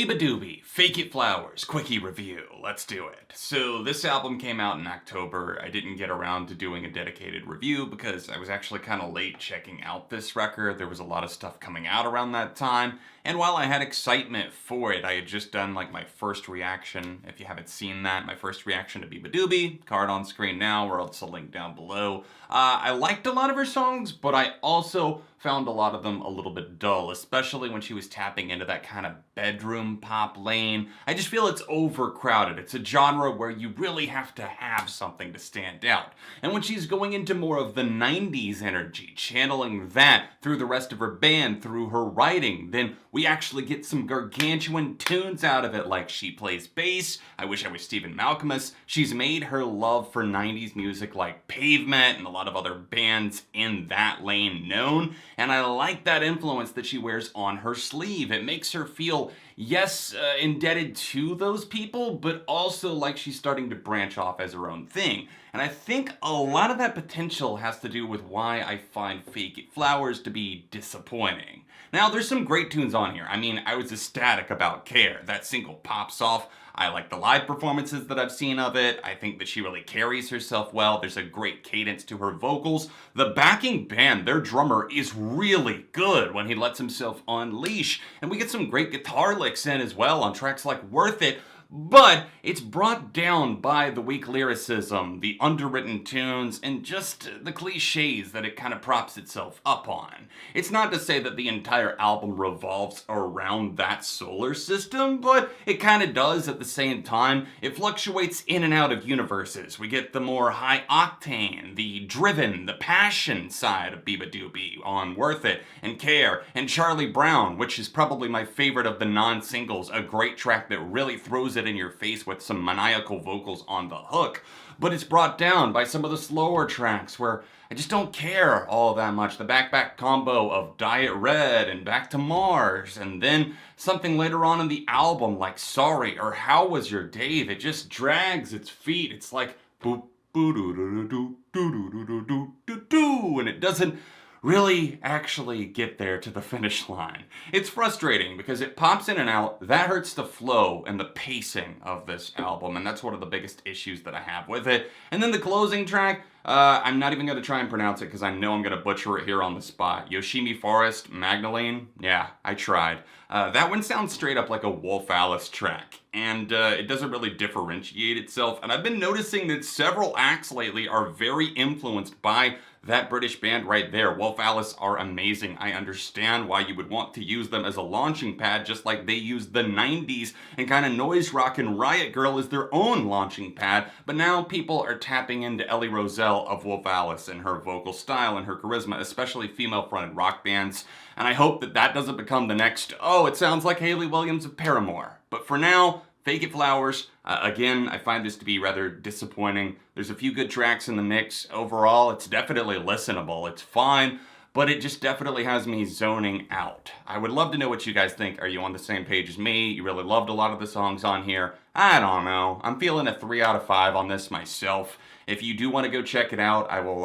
beabadoobee, Fake It Flowers, Quickie review. Let's do it. So this album came out in October. I didn't get around to doing a dedicated review because I was actually kind of late checking out this record. There was a lot of stuff coming out around that time. And while I had excitement for it, I had just done like my first reaction. If you haven't seen that, my first reaction to beabadoobee, card on screen now, or else a link down below. I liked a lot of her songs, but I also found a lot of them a little bit dull, especially when she was tapping into that kind of bedroom pop lane. I just feel it's overcrowded. It's a genre where you really have to have something to stand out. And when she's going into more of the 90s energy, channeling that through the rest of her band, through her writing, then we actually get some gargantuan tunes out of it, like She Plays Bass, I Wish I Was Stephen Malkmus. She's made her love for 90s music like Pavement and a lot of other bands in that lane known, and I like that influence that she wears on her sleeve. It makes her feel, yes, indebted to those people, but also like she's starting to branch off as her own thing. And I think a lot of that potential has to do with why I find Fake It Flowers to be disappointing. Now, there's some great tunes on here. I mean, I was ecstatic about Care. That single pops off. I like the live performances that I've seen of it. I think that she really carries herself well. There's a great cadence to her vocals. The backing band, their drummer, is really good when he lets himself unleash. And we get some great guitar licks in as well on tracks like Worth It. But it's brought down by the weak lyricism, the underwritten tunes, and just the cliches that it kind of props itself up on. It's not to say that the entire album revolves around that solar system, but it kind of does at the same time. It fluctuates in and out of universes. We get the more high octane, the driven, the passion side of beabadoobee on Worth It, and Care, and Charlie Brown, which is probably my favorite of the non-singles, a great track that really throws it in your face with some maniacal vocals on the hook. But it's brought down by some of the slower tracks where I just don't care all that much. The back combo of Diet Red and Back to Mars, and then something later on in the album like Sorry or How Was Your Day that just drags its feet. It's like boop boo doo doo doo doo doo doo doo doo doo doo, and it doesn't really actually get there to the finish line. It's frustrating because it pops in and out. That hurts the flow and the pacing of this album, and that's one of the biggest issues that I have with it. And then the closing track, I'm not even going to try and pronounce it because I know I'm going to butcher it here on the spot. Yoshimi Forest, Magdalene? Yeah, I tried. That one sounds straight up like a Wolf Alice track, and it doesn't really differentiate itself. And I've been noticing that several acts lately are very influenced by that British band right there. Wolf Alice are amazing. I understand why you would want to use them as a launching pad, just like they used the 90s and kind of noise rock and Riot Girl as their own launching pad. But now people are tapping into Ellie Roselle of Wolf Alice and her vocal style and her charisma, especially female-fronted rock bands. And I hope that that doesn't become the next, oh, it sounds like Hayley Williams of Paramore. But for now, Fake It Flowers, again, I find this to be rather disappointing. There's a few good tracks in the mix. Overall, it's definitely listenable. It's fine, but it just definitely has me zoning out. I would love to know what you guys think. Are you on the same page as me? You really loved a lot of the songs on here? I don't know. I'm feeling a 3 out of 5 on this myself. If you do want to go check it out, I will,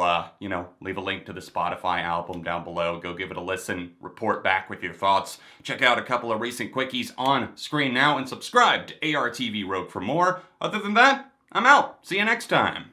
leave a link to the Spotify album down below. Go give it a listen, report back with your thoughts. Check out a couple of recent quickies on screen now, and subscribe to ARTV Rogue for more. Other than that, I'm out. See you next time.